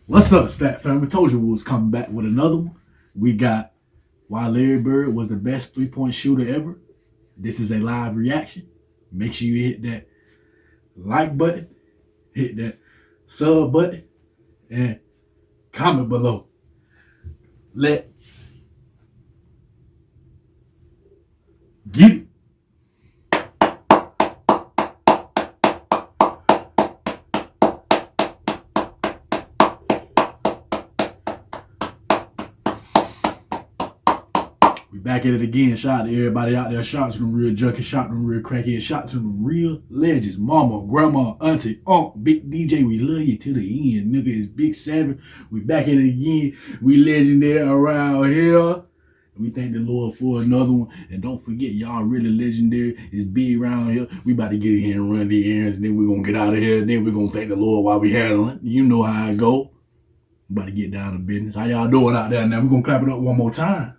What's up, Stat Family? Told you we was coming back with another one. We got why Larry Bird was the best three-point shooter ever. This is a live reaction. Make sure you hit that like button, hit that sub button, and comment below. Let's get it. We back at it again. Shout out to everybody out there. Shout out to them real junkies. Shout out to them real crackheads. Shout out to them real legends. Mama, grandma, auntie, uncle, big DJ. We love you to the end. Nigga is Big 7. We back at it again. We legendary around here. We thank the Lord for another one. And don't forget, y'all really legendary. It's big around here. We about to get in here and run the errands. And then we're going to get out of here. And then we're going to thank the Lord while we handling. You know how it go. We about to get down to business. How y'all doing out there now? We're going to clap it up one more time.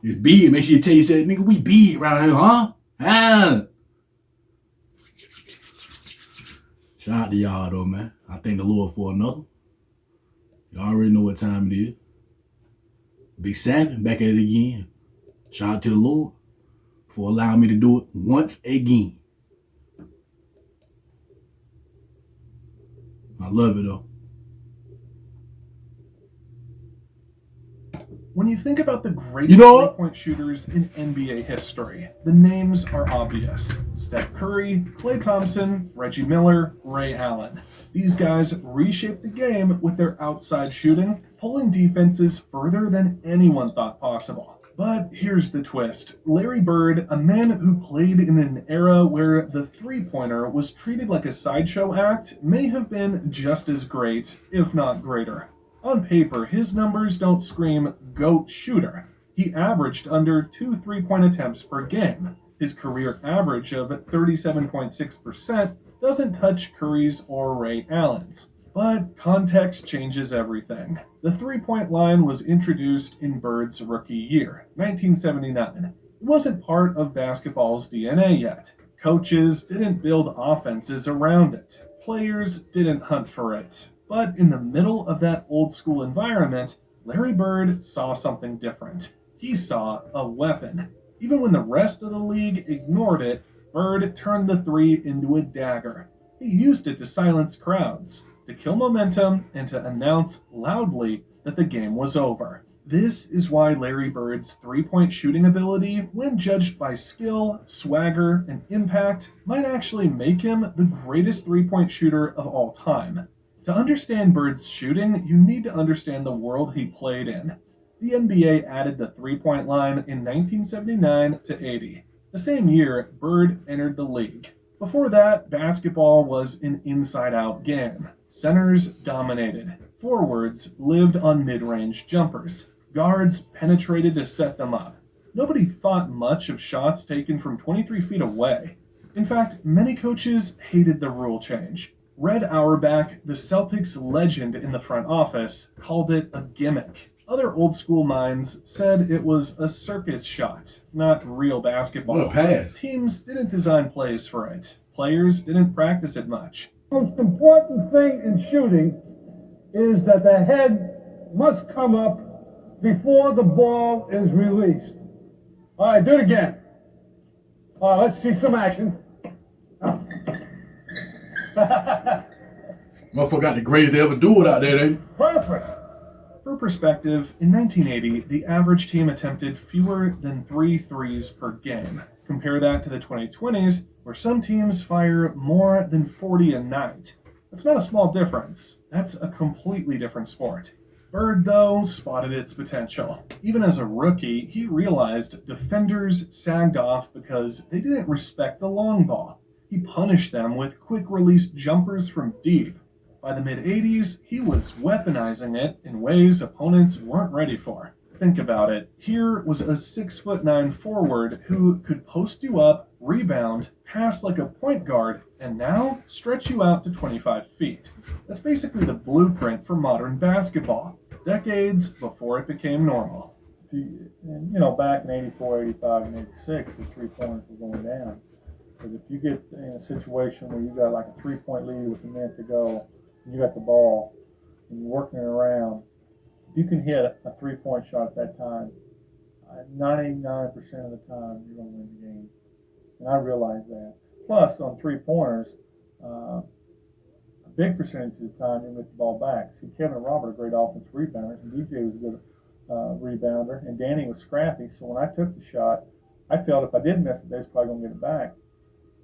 It's big. Make sure you tell yourself, nigga, we big around here, huh? Shout out to y'all, though, man. I thank the Lord for another. Y'all already know what time it is. Big 7, back at it again. Shout out to the Lord for allowing me to do it once again. I love it, though. When you think about the greatest three-point shooters in NBA history, the names are obvious. Steph Curry, Klay Thompson, Reggie Miller, Ray Allen. These guys reshaped the game with their outside shooting, pulling defenses further than anyone thought possible. But here's the twist. Larry Bird, a man who played in an era where the three-pointer was treated like a sideshow act, may have been just as great, if not greater. On paper, his numbers don't scream GOAT shooter. He averaged under 2 three-point attempts per game. His career average of 37.6% doesn't touch Curry's or Ray Allen's. But context changes everything. The three-point line was introduced in Bird's rookie year, 1979. It wasn't part of basketball's DNA yet. Coaches didn't build offenses around it. Players didn't hunt for it. But in the middle of that old school environment, Larry Bird saw something different. He saw a weapon. Even when the rest of the league ignored it, Bird turned the three into a dagger. He used it to silence crowds, to kill momentum, and to announce loudly that the game was over. This is why Larry Bird's three-point shooting ability, when judged by skill, swagger, and impact, might actually make him the greatest three-point shooter of all time. To understand Bird's shooting, you need to understand the world he played in. The NBA added the three-point line in 1979 to 80. The same year, Bird entered the league. Before that, basketball was an inside-out game. Centers dominated. Forwards lived on mid-range jumpers. Guards penetrated to set them up. Nobody thought much of shots taken from 23 feet away. In fact, many coaches hated the rule change. Red Auerbach, the Celtics legend in the front office, called it a gimmick. Other old school minds said it was a circus shot, not real basketball. What a pass. Teams didn't design plays for it. Players didn't practice it much. The most important thing in shooting is that the head must come up before the ball is released. All right, do it again. All right, let's see some action. Motherfucker got the greatest they ever do it out there, they. Perfect. For perspective, in 1980, the average team attempted fewer than 3 threes per game. Compare that to the 2020s, where some teams fire more than 40 a night. That's not a small difference. That's a completely different sport. Bird, though, spotted its potential. Even as a rookie, he realized defenders sagged off because they didn't respect the long ball. He punished them with quick-release jumpers from deep. By the mid-80s, he was weaponizing it in ways opponents weren't ready for. Think about it. Here was a 6'9" forward who could post you up, rebound, pass like a point guard, and now stretch you out to 25 feet. That's basically the blueprint for modern basketball, decades before it became normal. Back in 84, 85, and 86, the three-pointers were going down. Because if you get in a situation where you got like a 3-point lead with a minute to go, and you got the ball, and you're working it around, if you can hit a 3-point shot at that time, 99% of the time you're going to win the game. And I realize that. Plus, on 3-pointers, a big percentage of the time you get the ball back. See, Kevin and Robert are great offensive rebounders, and DJ was a good rebounder, and Danny was scrappy. So when I took the shot, I felt if I did miss it, they was probably going to get it back.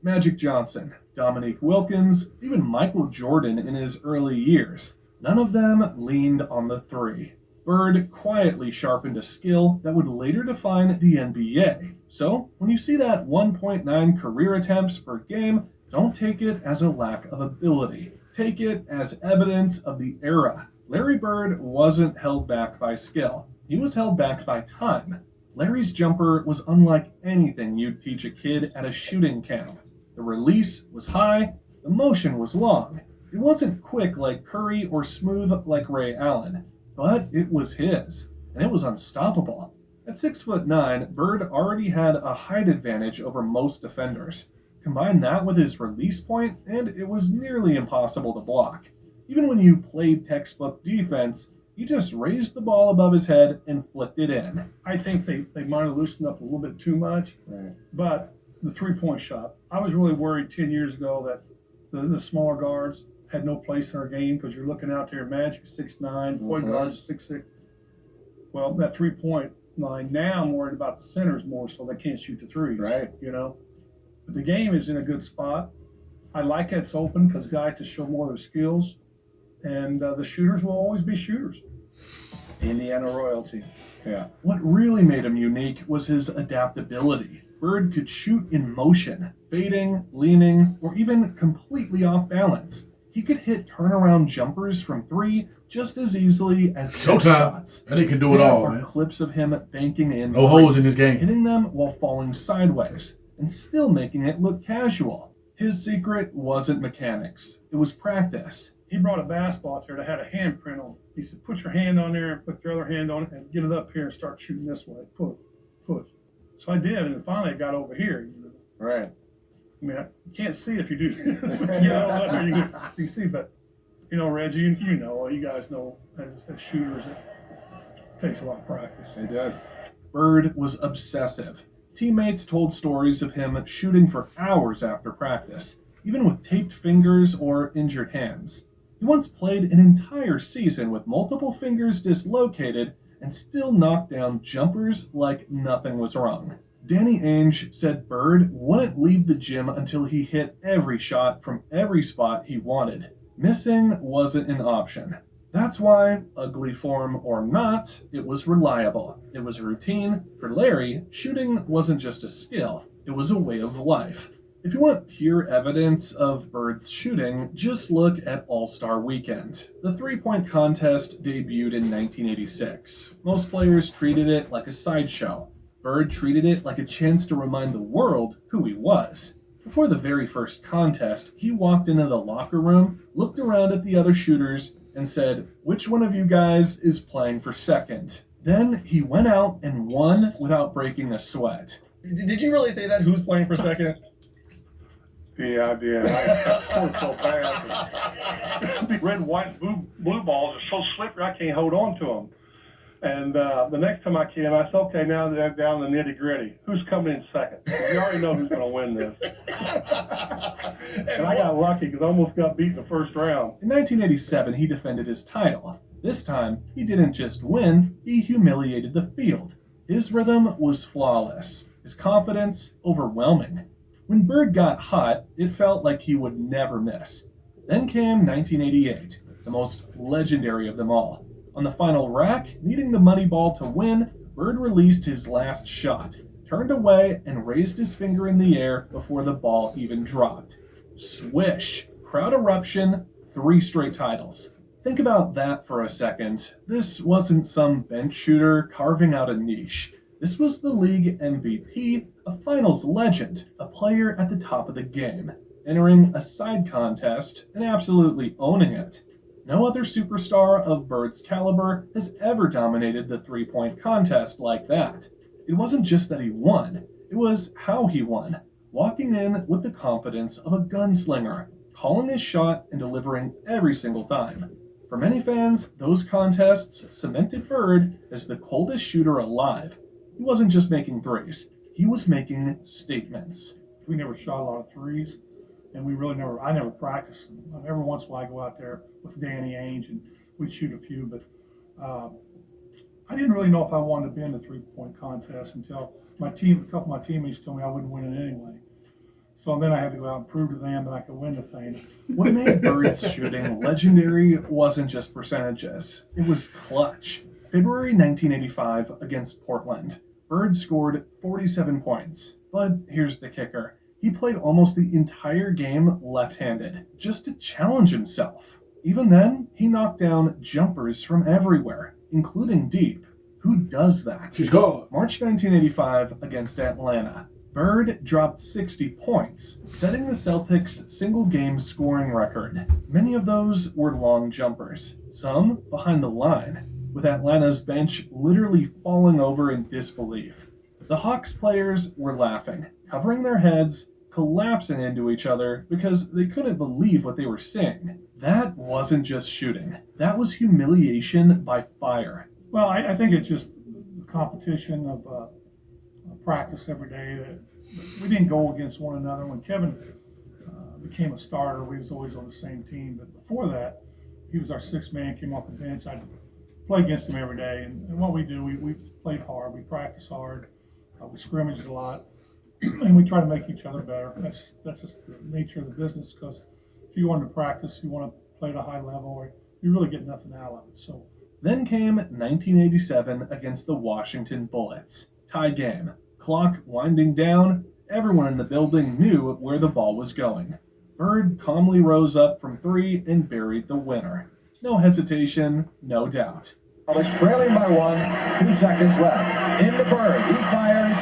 Magic Johnson, Dominique Wilkins, even Michael Jordan in his early years. None of them leaned on the three. Bird quietly sharpened a skill that would later define the NBA. So, when you see that 1.9 career attempts per game, don't take it as a lack of ability. Take it as evidence of the era. Larry Bird wasn't held back by skill. He was held back by time. Larry's jumper was unlike anything you'd teach a kid at a shooting camp. The release was high, the motion was long. It wasn't quick like Curry or smooth like Ray Allen, but it was his, and it was unstoppable. At 6'9", Bird already had a height advantage over most defenders. Combine that with his release point, and it was nearly impossible to block. Even when you played textbook defense, he just raised the ball above his head and flicked it in. I think they might have loosened up a little bit too much, Right. but the 3-point shot, I was really worried 10 years ago that the smaller guards had no place in our game because you're looking out there, Magic 6'9", point guards 6'6". Well, that 3-point line, now I'm worried about the centers more so they can't shoot the threes. Right. You know? But the game is in a good spot. I like it's open because guys can show more of their skills. And the shooters will always be shooters. Indiana royalty. Yeah. What really made him unique was his adaptability. Bird could shoot in motion, fading, leaning, or even completely off balance. He could hit turnaround jumpers from 3 just as easily as Showtime. shots. And he can do it There all, are man. clips of him banking in No holes in threes, this game. hitting them while falling sideways, and still making it look casual. His secret wasn't mechanics. It was practice. He brought a basketball out there that had a handprint on it. He said, put your hand on there and put your other hand on it and get it up here and start shooting this way. Push, push. So I did, and then finally it got over here. You know? Right. I mean, you can't see if you do this. You know, you can see, but, you know, Reggie, you know, you guys know as shooters, it takes a lot of practice. It does. Bird was obsessive. Teammates told stories of him shooting for hours after practice, even with taped fingers or injured hands. He once played an entire season with multiple fingers dislocated and still knocked down jumpers like nothing was wrong. Danny Ainge said Bird wouldn't leave the gym until he hit every shot from every spot he wanted. Missing wasn't an option. That's why, ugly form or not, it was reliable. It was routine. For Larry, shooting wasn't just a skill, it was a way of life. If you want pure evidence of Bird's shooting, just look at All-Star Weekend. The three-point contest debuted in 1986. Most players treated it like a sideshow. Bird treated it like a chance to remind the world who he was. Before the very first contest, he walked into the locker room, looked around at the other shooters, and said, "Which one of you guys is playing for second?" Then he went out and won without breaking a sweat. Did you really say that? Who's playing for second? Yeah, I did. I scored so fast. Red, white, blue balls are so slippery I can't hold on to them. And the next time I came, I said, okay, now they're down to the nitty gritty. Who's coming in second? We already know who's going to win this. And I got lucky because I almost got beat in the first round. In 1987, he defended his title. This time, he didn't just win, he humiliated the field. His rhythm was flawless, his confidence overwhelming. When Bird got hot, it felt like he would never miss. Then came 1988, the most legendary of them all. On the final rack, needing the money ball to win, Bird released his last shot, turned away, and raised his finger in the air before the ball even dropped. Swish! Crowd eruption, 3 straight titles. Think about that for a second. This wasn't some bench shooter carving out a niche. This was the league MVP, a finals legend, a player at the top of the game, entering a side contest and absolutely owning it. No other superstar of Bird's caliber has ever dominated the three-point contest like that. It wasn't just that he won, it was how he won. walking in with the confidence of a gunslinger, calling his shot and delivering every single time. For many fans, those contests cemented Bird as the coldest shooter alive. He wasn't just making threes, he was making statements. We never shot a lot of threes, and I never practiced them. Every once in a while I go out there with Danny Ainge and we'd shoot a few, but I didn't really know if I wanted to be in the three-point contest until a couple of my teammates told me I wouldn't win it anyway. So then I had to go out and prove to them that I could win the thing. What made Bird's shooting legendary wasn't just percentages, it was clutch. February 1985 against Portland, Bird scored 47 points. But here's the kicker. He played almost the entire game left-handed, just to challenge himself. Even then, he knocked down jumpers from everywhere, including deep. Who does that? She's gone. March 1985 against Atlanta. Bird dropped 60 points, setting the Celtics' single-game scoring record. Many of those were long jumpers, some behind the line, with Atlanta's bench literally falling over in disbelief. The Hawks players were laughing, covering their heads, collapsing into each other because they couldn't believe what they were seeing. That wasn't just shooting. That was humiliation by fire. Well, I think it's just the competition of practice every day. We didn't go against one another. When Kevin became a starter, we was always on the same team. But before that, he was our sixth man, came off the bench. I'd play against him every day. And what we do, we played hard. We practiced hard. We scrimmaged a lot. And we try to make each other better. That's just the nature of the business, because if you want to practice, you want to play at a high level, or you really get nothing out of it. So then came 1987 against the Washington Bullets. Tie game. Clock winding down. Everyone in the building knew where the ball was going. Bird calmly rose up from three and buried the winner. No hesitation, no doubt. It's trailing by 1, 2 seconds left. Into Bird. He fires.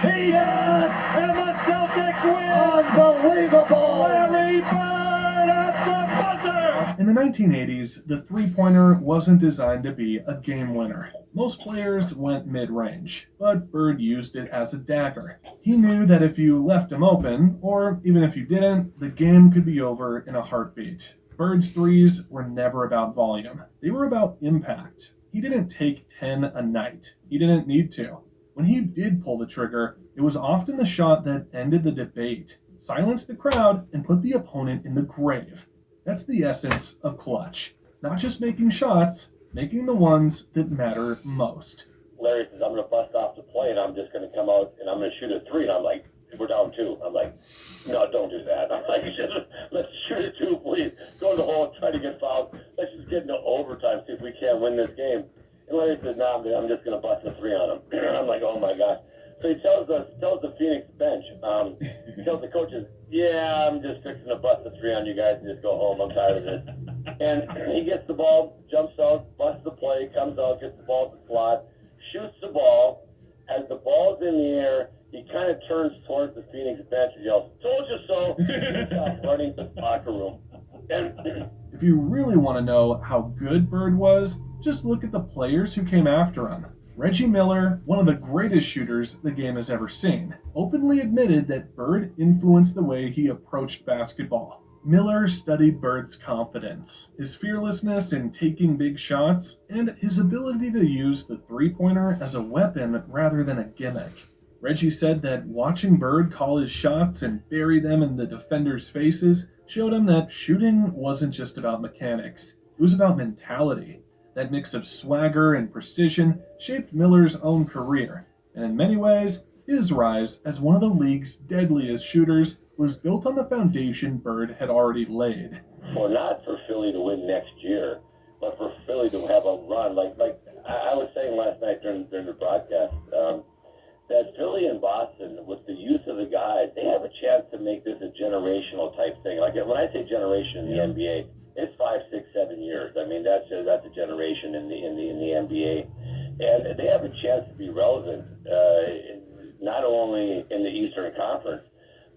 He does! And the Celtics win! Unbelievable! Larry Bird at the buzzer! In the 1980s, the three-pointer wasn't designed to be a game winner. Most players went mid-range, but Bird used it as a dagger. He knew that if you left him open, or even if you didn't, the game could be over in a heartbeat. Bird's threes were never about volume. They were about impact. He didn't take 10 a night. He didn't need to. When he did pull the trigger, it was often the shot that ended the debate, silenced the crowd, and put the opponent in the grave. That's the essence of clutch. Not just making shots, making the ones that matter most. Larry says, I'm going to bust off the play, and I'm just going to come out, and I'm going to shoot a three. And I'm like, we're down 2. I'm like, no, don't do that. I'm like, let's shoot a 2, please. Go to the hole and try to get fouled. Let's just get into overtime, see if we can't win this game. And Larry says, no, I'm just going to bust a 3 on him. I'm like, oh, my gosh. So he tells the Phoenix bench, he tells the coaches, yeah, I'm just fixing to bust a 3 on you guys and just go home. I'm tired of this. And he gets the ball, jumps out, busts the play, comes out, gets the ball at the slot, shoots the ball. As the ball's in the air, he kind of turns towards the Phoenix bench and yells, told you so, and starts running to the locker room. And if you really want to know how good Bird was, just look at the players who came after him. Reggie Miller, one of the greatest shooters the game has ever seen, openly admitted that Bird influenced the way he approached basketball. Miller studied Bird's confidence, his fearlessness in taking big shots, and his ability to use the three-pointer as a weapon rather than a gimmick. Reggie said that watching Bird call his shots and bury them in the defenders' faces showed him that shooting wasn't just about mechanics, it was about mentality. That mix of swagger and precision shaped Miller's own career, and in many ways, his rise as one of the league's deadliest shooters was built on the foundation Bird had already laid. Well, not for Philly to win next year, but for Philly to have a run. Like I was saying last night during the broadcast, that Philly and Boston, with the youth of the guys, they have a chance to make this a generational type thing. Like when I say generation in the NBA, it's 5, 6, 7 years. I mean, that's a generation in the NBA, and they have a chance to be relevant, not only in the Eastern Conference,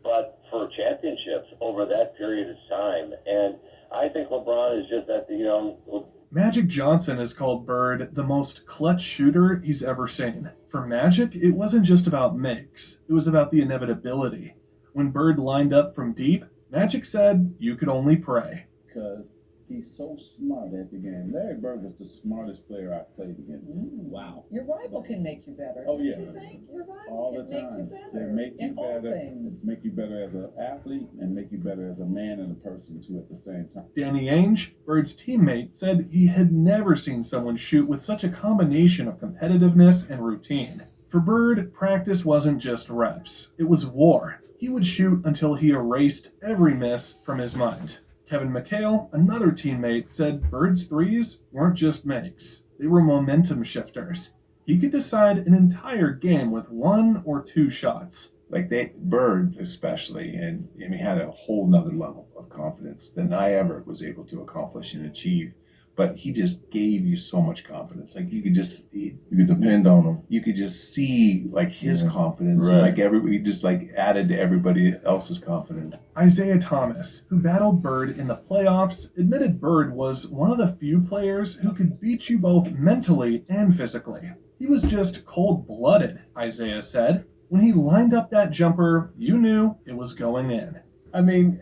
but for championships over that period of time. And I think LeBron is just at the Magic Johnson has called Bird the most clutch shooter he's ever seen. For Magic, it wasn't just about makes, it was about the inevitability. When Bird lined up from deep, Magic said you could only pray. Because he's so smart at the game. Larry Bird was the smartest player I played against. Wow. Your rival can make you better. Oh, yeah. You think your rival All the can time. make you They better make you in all better, things. make you better as an athlete, and make you better as a man and a person too at the same time. Danny Ainge, Bird's teammate, said he had never seen someone shoot with such a combination of competitiveness and routine. For Bird, practice wasn't just reps. It was war. He would shoot until he erased every miss from his mind. Kevin McHale, another teammate, said Bird's threes weren't just makes. They were momentum shifters. He could decide an entire game with 1 or 2 shots. Like Bird especially, and had a whole nother level of confidence than I ever was able to accomplish and achieve. But he just gave you so much confidence. Like you could depend on him. You could just see like his confidence. Right. Like everybody just like added to everybody else's confidence. Isaiah Thomas, who battled Bird in the playoffs, admitted Bird was one of the few players who could beat you both mentally and physically. He was just cold-blooded, Isaiah said. When he lined up that jumper, you knew it was going in. I mean,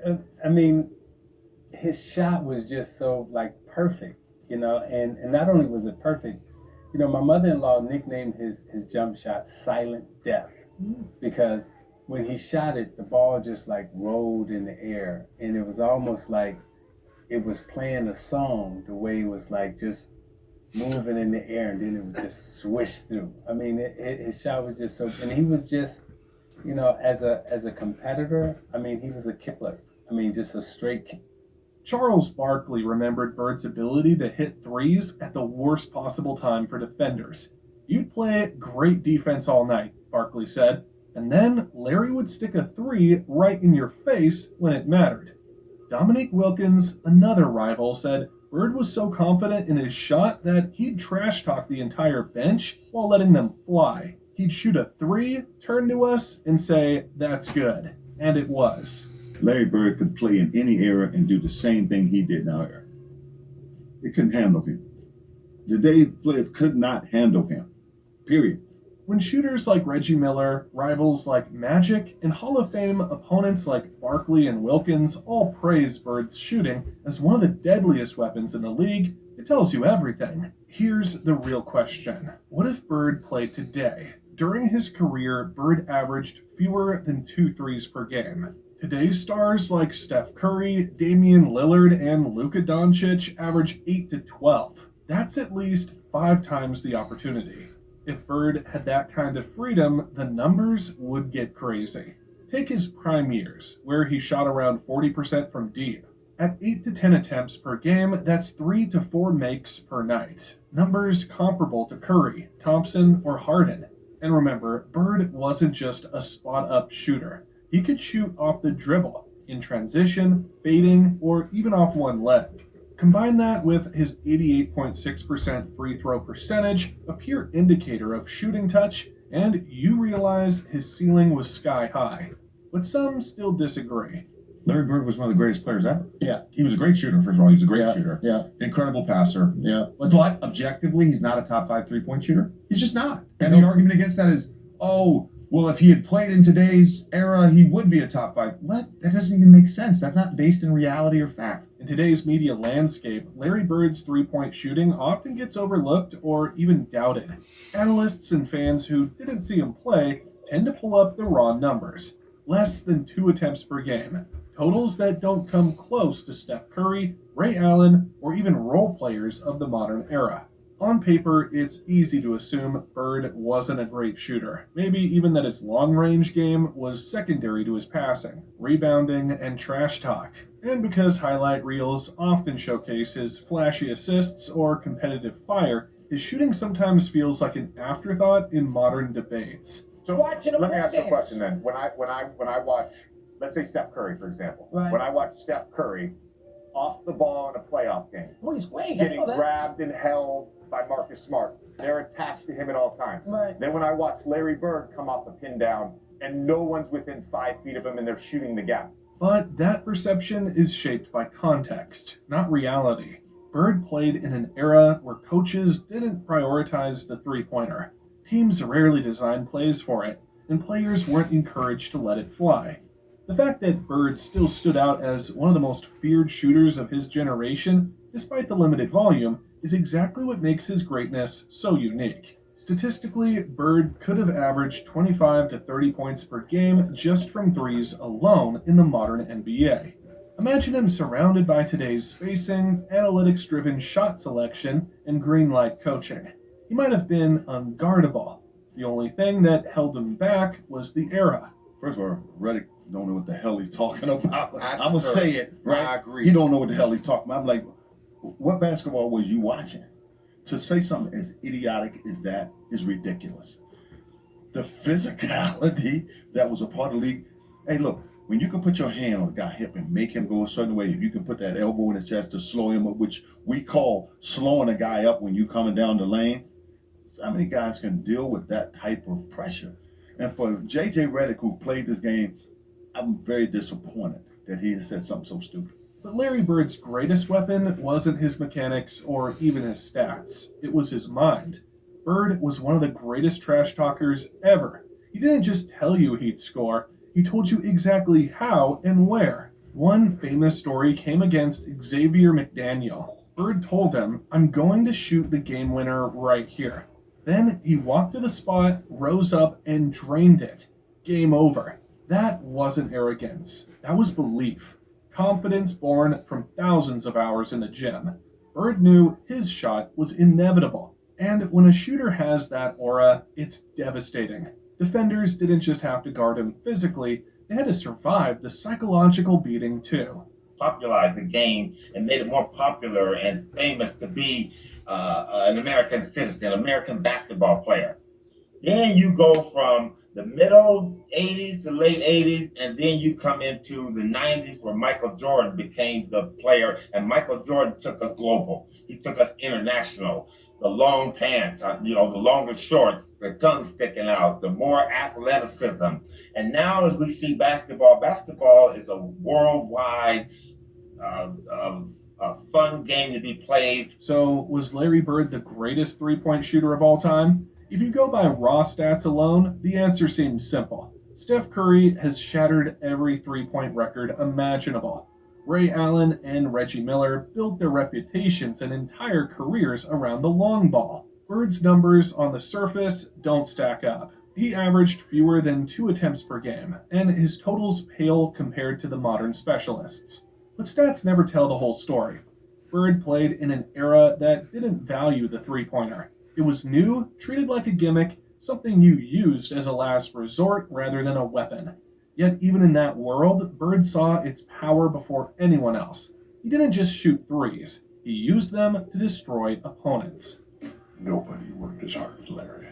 his shot was just so like perfect, and not only was it perfect, my mother-in-law nicknamed his jump shot Silent Death because when he shot it, the ball just like rolled in the air, and it was almost like it was playing a song, the way it was like just moving in the air, and then it would just swish through. I mean, his shot was just so, and he was just, as a competitor, he was a killer. Just a straight Charles Barkley remembered Bird's ability to hit threes at the worst possible time for defenders. You'd play great defense all night, Barkley said, and then Larry would stick a three right in your face when it mattered. Dominique Wilkins, another rival, said Bird was so confident in his shot that he'd trash talk the entire bench while letting them fly. He'd shoot a three, turn to us, and say, "That's good." And it was. Larry Bird could play in any era and do the same thing he did in our era. They couldn't handle him. Today's players could not handle him. Period. When shooters like Reggie Miller, rivals like Magic, and Hall of Fame opponents like Barkley and Wilkins all praise Bird's shooting as one of the deadliest weapons in the league, it tells you everything. Here's the real question. What if Bird played today? During his career, Bird averaged fewer than 2 threes per game. Today's stars like Steph Curry, Damian Lillard, and Luka Doncic average 8 to 12. That's at least 5 times the opportunity. If Bird had that kind of freedom, the numbers would get crazy. Take his prime years, where he shot around 40% from deep. At 8 to 10 attempts per game, that's 3 to 4 makes per night. Numbers comparable to Curry, Thompson, or Harden. And remember, Bird wasn't just a spot-up shooter. He could shoot off the dribble, in transition, fading, or even off one leg. Combine that with his 88.6% free throw percentage, a pure indicator of shooting touch, and you realize his ceiling was sky high. But some still disagree. Larry Bird was one of the greatest players ever. Yeah. He was a great shooter, first of all. He was a great shooter. Yeah. Incredible passer. Yeah. But objectively, he's not a top 5 3-point shooter. He's just not. And the argument against that is, well, if he had played in today's era, he would be a top 5. What? That doesn't even make sense. That's not based in reality or fact. In today's media landscape, Larry Bird's three-point shooting often gets overlooked or even doubted. Analysts and fans who didn't see him play tend to pull up the raw numbers. Less than 2 attempts per game. Totals that don't come close to Steph Curry, Ray Allen, or even role players of the modern era. On paper, it's easy to assume Bird wasn't a great shooter. Maybe even that his long-range game was secondary to his passing, rebounding, and trash talk. And because highlight reels often showcase his flashy assists or competitive fire, his shooting sometimes feels like an afterthought in modern debates. So let me ask you a question then. When I watch, let's say Steph Curry, for example. Right. When I watch Steph Curry off the ball in a playoff game, Oh, he's great. getting grabbed and held by Marcus Smart, they're attached to him at all times. Right. Then when I watch Larry Bird come off a pin down and no one's within 5 feet of him and they're shooting the gap. But that perception is shaped by context, not reality. Bird played in an era where coaches didn't prioritize the three-pointer. Teams rarely designed plays for it, and players weren't encouraged to let it fly. The fact that Bird still stood out as one of the most feared shooters of his generation, despite the limited volume, is exactly what makes his greatness so unique. Statistically, Bird could have averaged 25 to 30 points per game just from threes alone in the modern NBA. Imagine him surrounded by today's spacing, analytics-driven shot selection, and green light coaching. He might have been unguardable. The only thing that held him back was the era. First of all, Reddick don't know what the hell he's talking about. I'm gonna concur. say it, right? I agree. He don't know what the hell he's talking about. I'm like, what basketball was you watching? To say something as idiotic as that is ridiculous. The physicality that was a part of the league. Hey, look, when you can put your hand on a guy's hip and make him go a certain way, if you can put that elbow in his chest to slow him up, which we call slowing a guy up when you coming down the lane, how many guys can deal with that type of pressure? And for J.J. Redick, who played this game, I'm very disappointed that he has said something so stupid. But Larry Bird's greatest weapon wasn't his mechanics or even his stats. It was his mind. Bird was one of the greatest trash talkers ever. He didn't just tell you he'd score, he told you exactly how and where. One famous story came against Xavier McDaniel. Bird told him, "I'm going to shoot the game winner right here." Then he walked to the spot, rose up, and drained it. Game over. That wasn't arrogance. That was belief. Confidence born from thousands of hours in the gym. Bird knew his shot was inevitable. And when a shooter has that aura, it's devastating. Defenders didn't just have to guard him physically, they had to survive the psychological beating too. Popularized the game and made it more popular and famous to be an American citizen, American basketball player. Then you go from the middle 80s to late 80s, and then you come into the 90s where Michael Jordan became the player, and Michael Jordan took us global. He took us international. The long pants, the longer shorts, the tongue sticking out, the more athleticism. And now as we see basketball is a worldwide fun game to be played. So was Larry Bird the greatest three-point shooter of all time? If you go by raw stats alone, the answer seems simple. Steph Curry has shattered every three-point record imaginable. Ray Allen and Reggie Miller built their reputations and entire careers around the long ball. Bird's numbers on the surface don't stack up. He averaged fewer than 2 attempts per game, and his totals pale compared to the modern specialists. But stats never tell the whole story. Bird played in an era that didn't value the three-pointer. It was new, treated like a gimmick, something you used as a last resort rather than a weapon. Yet even in that world, Bird saw its power before anyone else. He didn't just shoot threes, he used them to destroy opponents. Nobody worked as hard as Larry.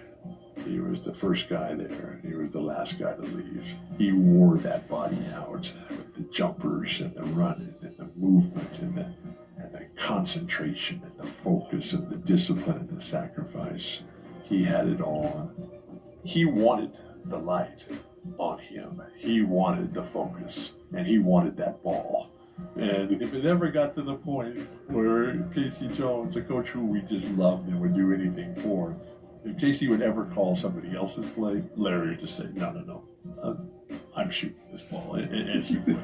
He was the first guy there. He was the last guy to leave. He wore that body out with the jumpers and the running and the movement and the concentration and the focus and the discipline and the sacrifice. He had it all. He wanted the light on him. He wanted the focus, and he wanted that ball. And if it ever got to the point where Casey Jones, a coach who we just loved and would do anything for, if Casey would ever call somebody else's play, Larry would just say, no, I'm shooting this ball, and he would.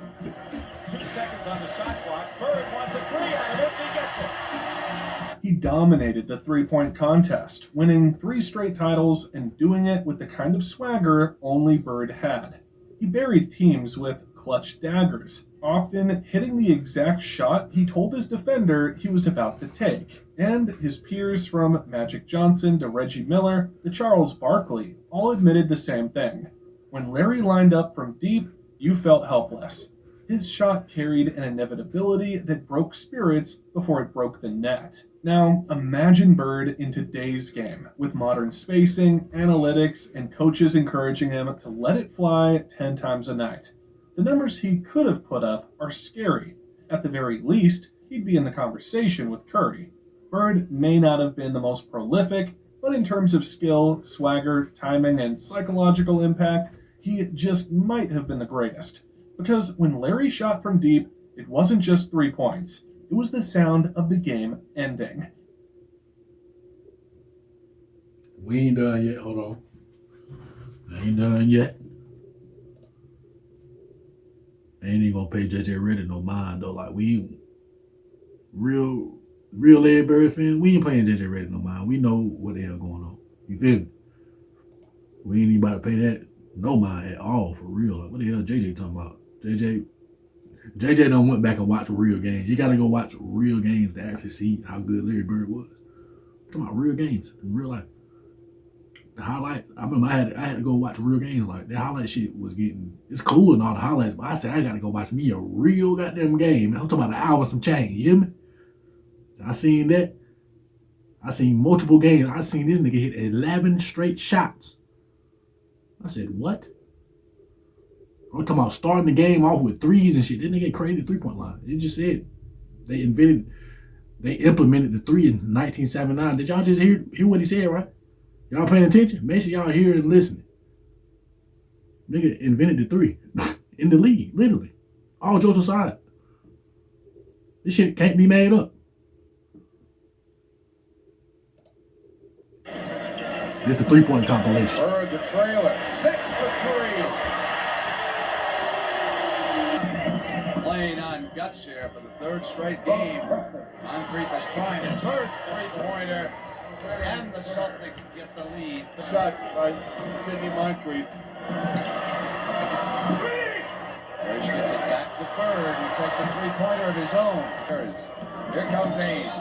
2 seconds on the shot clock. Bird wants a three out of it, and he gets it. He dominated the three-point contest, winning 3 straight titles and doing it with the kind of swagger only Bird had. He buried teams with clutch daggers, often hitting the exact shot he told his defender he was about to take. And his peers from Magic Johnson to Reggie Miller to Charles Barkley all admitted the same thing. When Larry lined up from deep, you felt helpless. His shot carried an inevitability that broke spirits before it broke the net. Now, imagine Bird in today's game, with modern spacing, analytics, and coaches encouraging him to let it fly 10 times a night. The numbers he could have put up are scary. At the very least, he'd be in the conversation with Curry. Bird may not have been the most prolific, but in terms of skill, swagger, timing, and psychological impact, he just might have been the greatest. Because when Larry shot from deep, it wasn't just 3 points. It was the sound of the game ending. We ain't done yet. Hold on. I ain't done yet. ain't even gonna pay JJ Redick no mind though. Like we ain't real Larry Bird fans, we ain't paying JJ Redick no mind. We know what the hell going on. You feel me? We ain't even about to pay that no mind at all for real. Like what the hell JJ talking about? JJ done went back and watched real games. You gotta go watch real games to actually see how good Larry Bird was. I'm talking about real games in real life. The highlights, I remember I had to go watch real games. Like the highlight shit was getting, it's cool and all the highlights, but I said I gotta go watch me a real goddamn game. I'm talking about an hour and some change, you hear me? I seen that. I seen multiple games. I seen this nigga hit 11 straight shots. I said, what? I'm talking about starting the game off with threes and shit. This nigga created the 3-point line. It just said they implemented the three in 1979. Did y'all just hear what he said, right? Y'all paying attention? Make sure y'all hear and listening. Nigga invented the three in the league, literally. All jokes aside. This shit can't be made up. This is a 3-point compilation. Bird the trailer, 6 for 3. Playing on guts here for the 3rd straight game. Moncrief is trying it. Bird's 3-pointer. And the Celtics get the lead. Shot by Sidney Moncrief. Bird gets it back to Bird, who takes a 3-pointer of his own. Here comes Ames.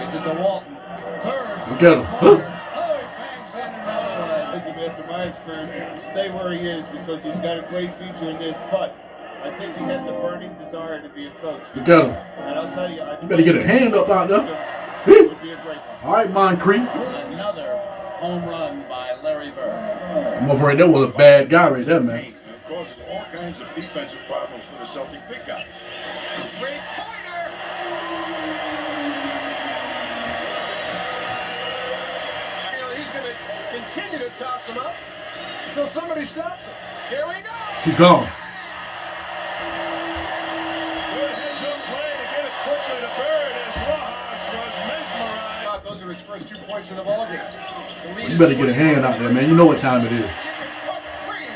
Gets it to Walton. Bird. Look at him. Oh, he bangs in another one. After my experience, stay where he is because he's got a great future in this. But I think he has a burning desire to be a coach. Look at him. And I'll tell you, You better get a hand up out there. It would be a great one. All right, Moncrief. Another home run by Larry Bird. I'm afraid that was a bad guy right there, man. It causes all kinds of defensive problems for the Celtic big guys. Three-pointer. He's going to continue to toss him up until somebody stops him. Here we go. She's gone. Good heads-up play to get it quickly to Bird as Rojas was mesmerized. Those are his first 2 points in the ballgame. You better get a hand out there, man. You know what time it is. 3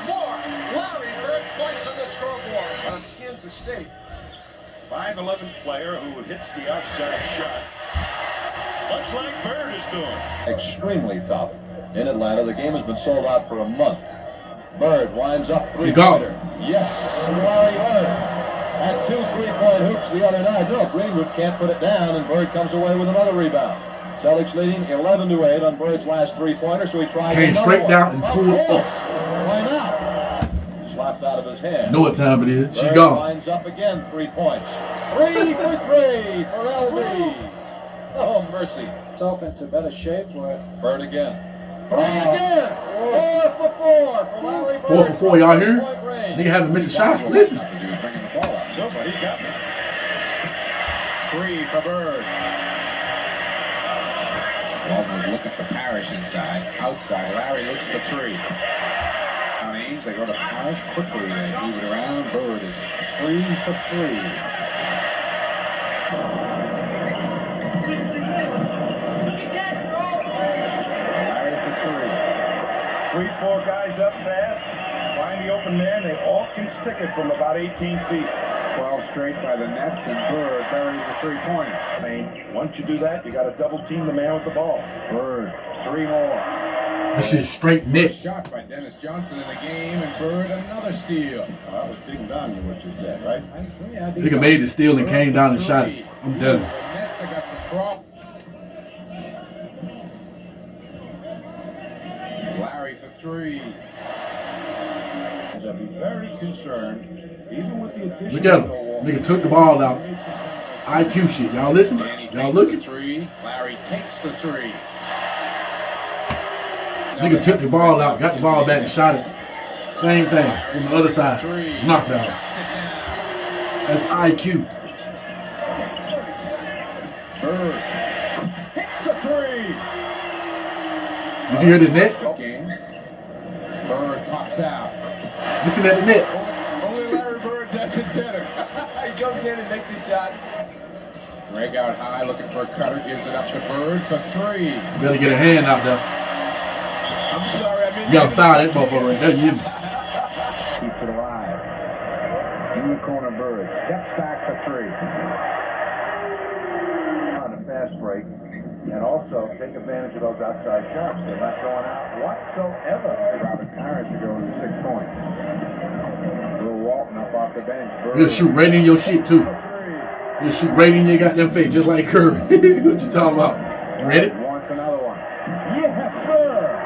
more. Larry Bird points on the scoreboard on Kansas State. 5'11" player who hits the outside shot. Much like Bird is doing. Extremely tough. In Atlanta, the game has been sold out for a month. Bird winds up She gone. Yes, Larry Bird. At 2 3-point hoops the other night. No, Greenwood can't put it down, and Bird comes away with another rebound. Celtics leading 11-8 on Bird's last 3-pointer, so he tried Came straight down and pulled up. Why not? Slapped out of his hand. Know what time it is. She Bird gone. winds up again, 3 points. 3 for 3 for LB. Oh, mercy. Self into better shape with Bird again. 3 again. 4 for 4 for Larry Bird. 4 for 4, y'all hear? Nigga haven't missed a shot. Listen. Nobody got me. 3 for Bird. Walton was looking for Parrish inside. Outside, Larry looks for 3. On Ames, they go to Parrish quickly. They move it around. Bird is 3 for 3. Larry for 3. 3-4 guys up fast. Find the open man. They all can stick it from about 18 feet. 12 straight by the Nets, and Bird buries a 3-pointer. I mean, once you do that, you got to double team the man with the ball. Bird, 3 more. That shit's straight net. Shot by Dennis Johnson in the game, and Bird another steal. Well, I was digging down to what you said, right? Nigga made the steal and came down and shot it. I'm done. The Nets have got some prop. Larry for 3. I'd be very concerned, even with the addition. Look at him. Nigga took the ball out. IQ shit. Y'all listening? Y'all looking? 3. Larry takes the 3. Nigga took the ball out, got the ball back and shot it. Same thing from the other side. Knocked out. That's IQ. Bird hits the 3. Did you hear the net? Bird pops out. Listen at the net. Only Larry Bird does it better. He comes in and makes the shot. Greg out high, looking for a cutter, gives it up to Bird for 3. You better get a hand out there. I'm sorry, I mean. You gotta foul that motherfucker right there. You hear me? take advantage of those outside shots. They're not going out whatsoever. Robert Harris to go to 6 points. Will Walton up off the bench. He'll shoot right in your shit, too. He'll shoot right in your goddamn face, just like Curry. What you talking about? You ready? Wants another one. Yes, sir.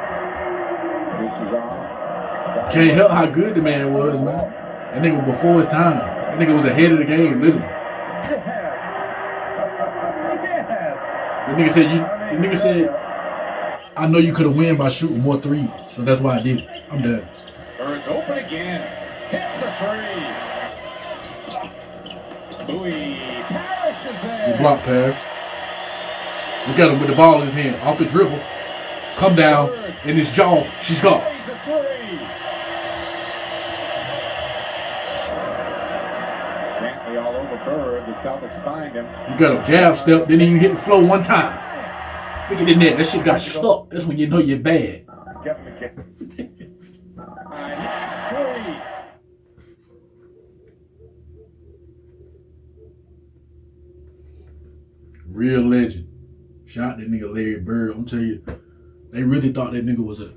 This is on. Can't help how good the man was, man. That nigga was before his time. That nigga was ahead of the game, literally. The nigga said, I know you could have won by shooting more threes, so that's why I did it. I'm done. Bird's open again. Hits the three. Bowie. Parrish is there. You block pass. Look at him with the ball in his hand, off the dribble. Come down, in his jaw, she's gone. Bentley all over Bird. The Celtics find him. You got a jab step, didn't even hit the floor one time. Look at the net, that shit got stuck. That's when you know you're bad. Kevin McKinney. Real legend. Shot that nigga Larry Bird. I'm telling you, they really thought that nigga was a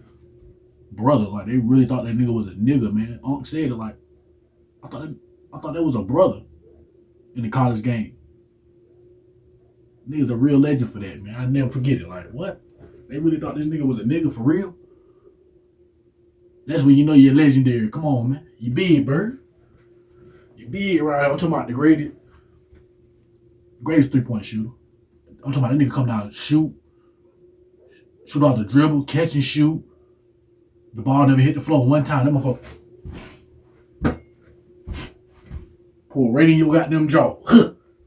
brother. Like, they really thought that nigga was a nigga, man. Unc said it like, I thought that was a brother in the college game. Nigga's a real legend for that, man. I never forget it. Like, what? They really thought this nigga was a nigga for real? That's when you know you're legendary. Come on, man. You big, Bird. You big, right? I'm talking about the greatest 3-point shooter. I'm talking about that nigga come down and shoot off the dribble, catch and shoot. The ball never hit the floor one time. That motherfucker pull right in your goddamn jaw.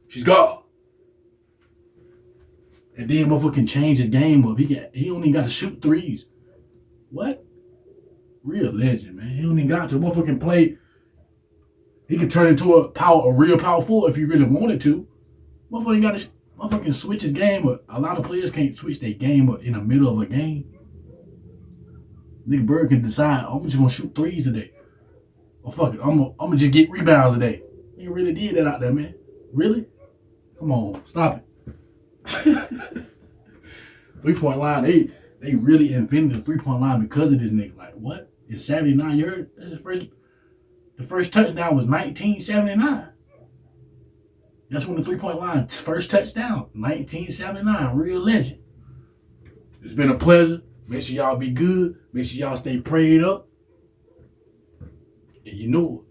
She's gone. And then motherfucker can change his game up. He don't even got to shoot threes. What? Real legend, man. He don't even got to. Motherfucker can play. He can turn into a real power forward if he really wanted to. Motherfucker ain't got to. Motherfucker can switch his game up. A lot of players can't switch their game up in the middle of a game. Nigga Bird can decide, I'm just gonna shoot threes today. Or fuck it, I'm gonna just get rebounds today. He really did that out there, man. Really? Come on, stop it. 3-point line, they really invented the 3-point line because of this nigga. Like, what? It's 79 yards? That's the first touchdown was 1979. That's when the 3-point line first touchdown, 1979, real legend. It's been a pleasure. Make sure y'all be good. Make sure y'all stay prayed up. And you know it.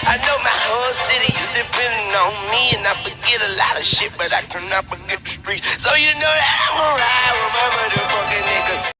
I know my whole city, you depending on me, and I forget a lot of shit, but I cannot forget the streets. So you know that I'ma ride with my motherfucking niggas.